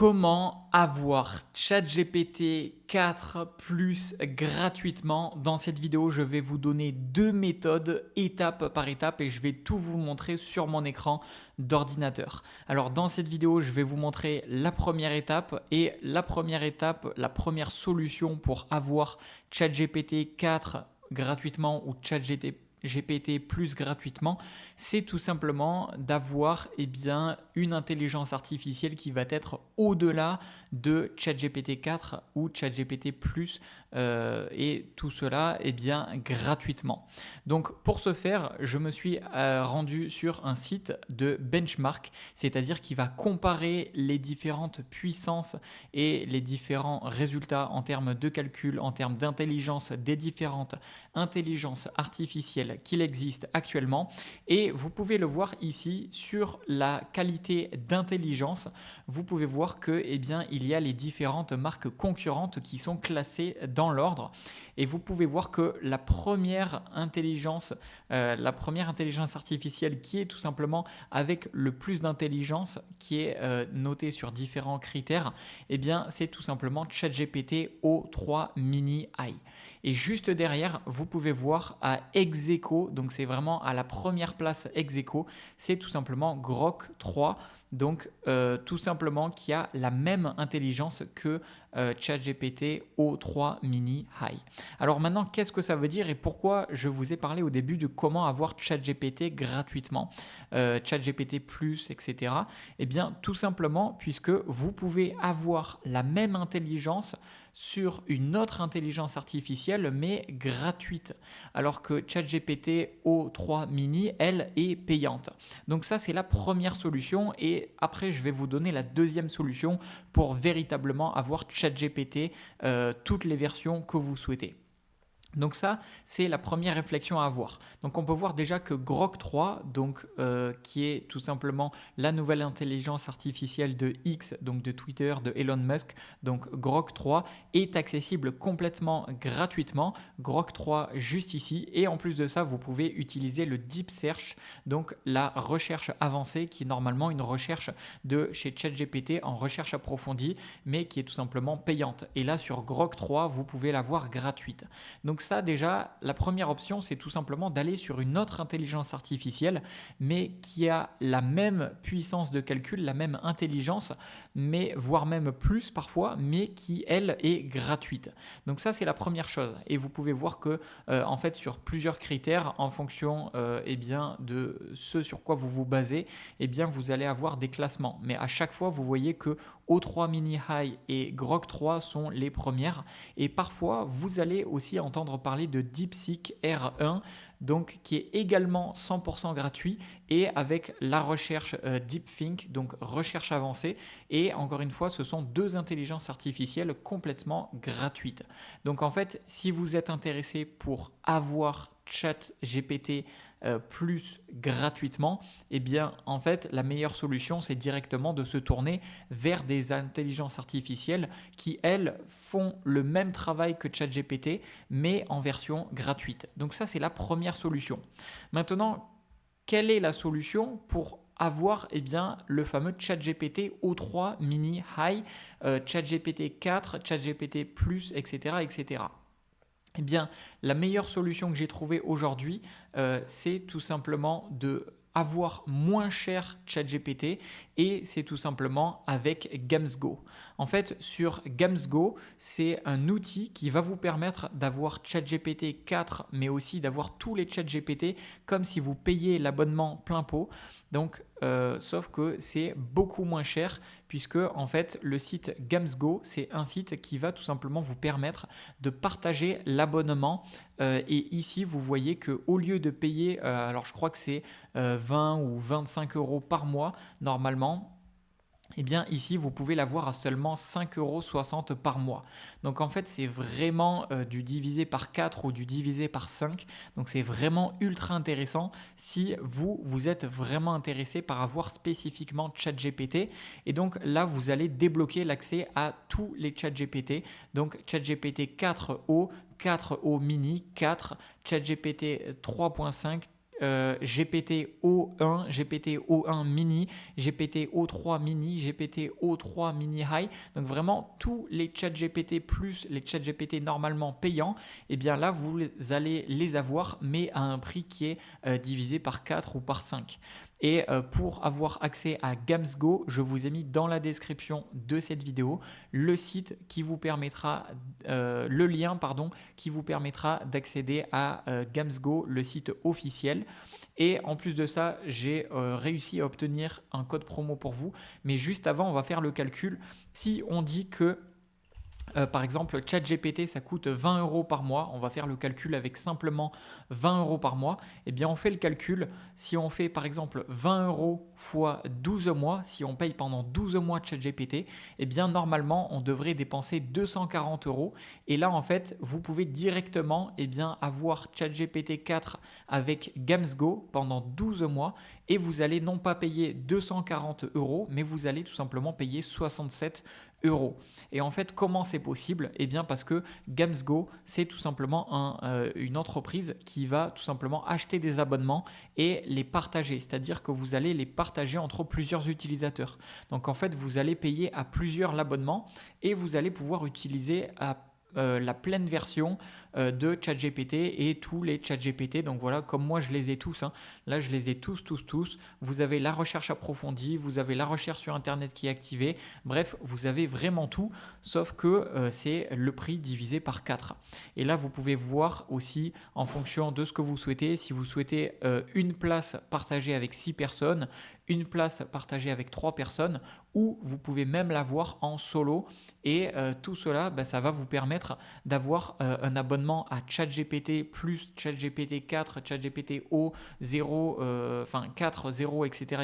Comment avoir ChatGPT 4 Plus gratuitement? Dans cette vidéo, je vais vous donner deux méthodes étape par étape et je vais tout vous montrer sur mon écran d'ordinateur. Alors dans cette vidéo, je vais vous montrer la première étape et la première solution pour avoir ChatGPT 4 gratuitement ou ChatGPT Plus gratuitement, c'est tout simplement d'avoir une intelligence artificielle qui va être au-delà de ChatGPT 4 ou ChatGPT Plus et tout cela gratuitement. Donc pour ce faire, je me suis rendu sur un site de benchmark, c'est-à-dire qui va comparer les différentes puissances et les différents résultats en termes de calcul, en termes d'intelligence des différentes intelligences artificielles qu'il existe actuellement. Et vous pouvez le voir ici sur la qualité d'intelligence. Vous pouvez voir que il y a les différentes marques concurrentes qui sont classées dans l'ordre. Et vous pouvez voir que la première intelligence artificielle qui est tout simplement avec le plus d'intelligence, qui est notée sur différents critères, c'est tout simplement ChatGPT O3 Mini AI. Et juste derrière, vous pouvez voir à ex aequo, donc c'est vraiment à la première place ex aequo, c'est tout simplement Grok 3, donc tout simplement qui a la même intelligence que ChatGPT O3 Mini AI. Alors maintenant, qu'est-ce que ça veut dire et pourquoi je vous ai parlé au début de comment avoir ChatGPT gratuitement, ChatGPT Plus, etc. Eh bien, tout simplement puisque vous pouvez avoir la même intelligence sur une autre intelligence artificielle mais gratuite, alors que ChatGPT O3 Mini, elle, est payante. Donc ça, c'est la première solution et après, je vais vous donner la deuxième solution pour véritablement avoir ChatGPT toutes les versions que vous souhaitez. Donc ça, c'est la première réflexion à avoir. Donc on peut voir déjà que Grok 3, qui est tout simplement la nouvelle intelligence artificielle de X, donc de Twitter, de Elon Musk, donc Grok 3 est accessible complètement gratuitement. Grok 3 juste ici. Et en plus de ça, vous pouvez utiliser le Deep Search, donc la recherche avancée, qui est normalement une recherche de chez ChatGPT en recherche approfondie, mais qui est tout simplement payante. Et là, sur Grok 3, vous pouvez l'avoir gratuite. Donc ça déjà, la première option, c'est tout simplement d'aller sur une autre intelligence artificielle, mais qui a la même puissance de calcul, la même intelligence, mais voire même plus parfois, mais qui, elle, est gratuite. Donc ça, c'est la première chose. Et vous pouvez voir que, en fait, sur plusieurs critères, en fonction de ce sur quoi vous vous basez, vous allez avoir des classements. Mais à chaque fois, vous voyez que O3 Mini High et Grok 3 sont les premières. Et parfois, vous allez aussi entendre parler de DeepSeek R1, donc qui est également 100% gratuit et avec la recherche DeepThink, donc recherche avancée. Et encore une fois, ce sont deux intelligences artificielles complètement gratuites. Donc en fait, si vous êtes intéressé pour avoir ChatGPT plus gratuitement, en fait, la meilleure solution, c'est directement de se tourner vers des intelligences artificielles qui, elles, font le même travail que ChatGPT, mais en version gratuite. Donc ça, c'est la première solution. Maintenant, quelle est la solution pour avoir le fameux ChatGPT O3 Mini High, ChatGPT 4, ChatGPT Plus, etc. etc. La meilleure solution que j'ai trouvée aujourd'hui, c'est tout simplement de avoir moins cher ChatGPT et c'est tout simplement avec GamesGo. En fait, sur GamesGo, c'est un outil qui va vous permettre d'avoir ChatGPT 4 mais aussi d'avoir tous les ChatGPT comme si vous payiez l'abonnement plein pot. Donc, sauf que c'est beaucoup moins cher puisque en fait le site GamesGo, c'est un site qui va tout simplement vous permettre de partager l'abonnement. Et ici, vous voyez qu'au lieu de payer, alors je crois que c'est 20 ou 25 euros par mois normalement, ici, vous pouvez l'avoir à seulement 5,60 € par mois. Donc en fait, c'est vraiment du divisé par 4 ou du divisé par 5. Donc c'est vraiment ultra intéressant si vous êtes vraiment intéressé par avoir spécifiquement ChatGPT. Et donc là, vous allez débloquer l'accès à tous les ChatGPT. Donc ChatGPT 4o, 4o mini, 4, ChatGPT 3.5, GPT-O1, GPT-O1 mini, GPT-O3 mini, GPT-O3 mini high. Donc vraiment tous les ChatGPT plus les ChatGPT normalement payants, et bien là vous allez les avoir mais à un prix qui est divisé par 4 ou par 5. Et pour avoir accès à Gamsgo, je vous ai mis dans la description de cette vidéo le site qui vous permettra, le lien pardon, qui vous permettra d'accéder à Gamsgo, le site officiel. Et en plus de ça, j'ai réussi à obtenir un code promo pour vous. Mais juste avant, on va faire le calcul. Si on dit que par exemple, ChatGPT, ça coûte 20 € par mois. On va faire le calcul avec simplement 20 € par mois. Eh bien, on fait le calcul. Si on fait par exemple 20 € fois 12 mois, si on paye pendant 12 mois de ChatGPT, eh bien, normalement, on devrait dépenser 240 €. Et là, en fait, vous pouvez directement avoir ChatGPT 4 avec Gamsgo pendant 12 mois. Et vous allez non pas payer 240 €, mais vous allez tout simplement payer 67 €. Et en fait, comment c'est possible? Eh bien, parce que Gamsgo, c'est tout simplement une entreprise qui va tout simplement acheter des abonnements et les partager. C'est-à-dire que vous allez les partager entre plusieurs utilisateurs. Donc, en fait, vous allez payer à plusieurs l'abonnement et vous allez pouvoir utiliser la pleine version de ChatGPT et tous les ChatGPT. Donc voilà, comme moi je les ai tous. Là, je les ai tous. Vous avez la recherche approfondie, vous avez la recherche sur Internet qui est activée. Bref, vous avez vraiment tout, sauf que c'est le prix divisé par 4. Et là, vous pouvez voir aussi en fonction de ce que vous souhaitez. Si vous souhaitez une place partagée avec 6 personnes, une place partagée avec 3 personnes, ou vous pouvez même l'avoir en solo. Et tout cela, ça va vous permettre d'avoir un abonnement à ChatGPT plus ChatGPT 4, ChatGPT O0, 4, 0, etc.,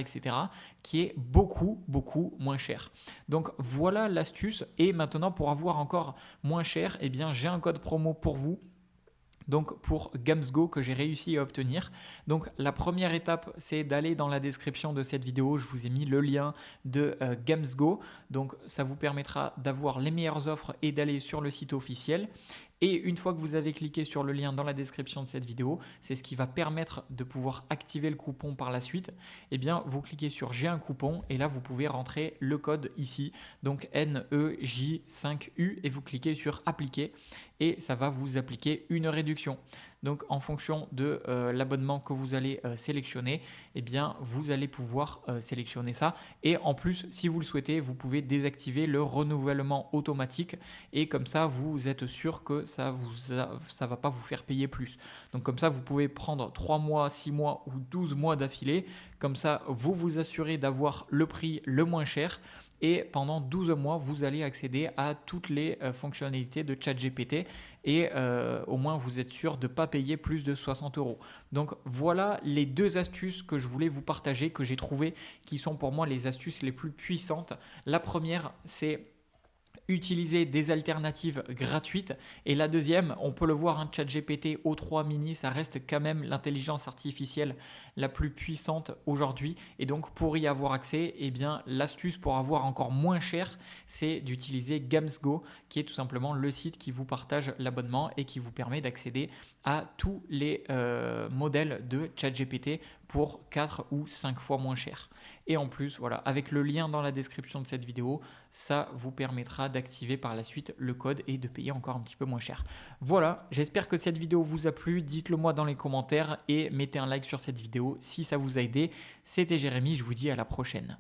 qui est beaucoup moins cher. Donc voilà l'astuce. Et maintenant, pour avoir encore moins cher, eh bien, j'ai un code promo pour vous. Donc pour Gamsgo que j'ai réussi à obtenir. Donc la première étape, c'est d'aller dans la description de cette vidéo. Je vous ai mis le lien de Gamsgo. Donc ça vous permettra d'avoir les meilleures offres et d'aller sur le site officiel. Et une fois que vous avez cliqué sur le lien dans la description de cette vidéo, c'est ce qui va permettre de pouvoir activer le coupon par la suite. Eh bien, vous cliquez sur j'ai un coupon et là, vous pouvez rentrer le code ici, donc NEJ5U, et vous cliquez sur appliquer et ça va vous appliquer une réduction. Donc, en fonction de l'abonnement que vous allez sélectionner, eh bien, vous allez pouvoir sélectionner ça. Et en plus, si vous le souhaitez, vous pouvez désactiver le renouvellement automatique. Et comme ça, vous êtes sûr que ça ne va pas vous faire payer plus. Donc, comme ça, vous pouvez prendre 3 mois, 6 mois ou 12 mois d'affilée. Comme ça, vous vous assurez d'avoir le prix le moins cher. Et pendant 12 mois, vous allez accéder à toutes les fonctionnalités de ChatGPT et au moins vous êtes sûr de ne pas payer plus de 60 €. Donc voilà les deux astuces que je voulais vous partager, que j'ai trouvées qui sont pour moi les astuces les plus puissantes. La première, c'est utiliser des alternatives gratuites. Et la deuxième, on peut le voir, ChatGPT O3 mini, ça reste quand même l'intelligence artificielle la plus puissante aujourd'hui. Et donc, pour y avoir accès, eh bien, l'astuce pour avoir encore moins cher, c'est d'utiliser Gamsgo, qui est tout simplement le site qui vous partage l'abonnement et qui vous permet d'accéder à tous les modèles de ChatGPT pour 4 ou 5 fois moins cher. Et en plus, voilà, avec le lien dans la description de cette vidéo, ça vous permettra d'activer par la suite le code et de payer encore un petit peu moins cher. Voilà, j'espère que cette vidéo vous a plu. Dites-le moi dans les commentaires et mettez un like sur cette vidéo si ça vous a aidé. C'était Jérémy, je vous dis à la prochaine.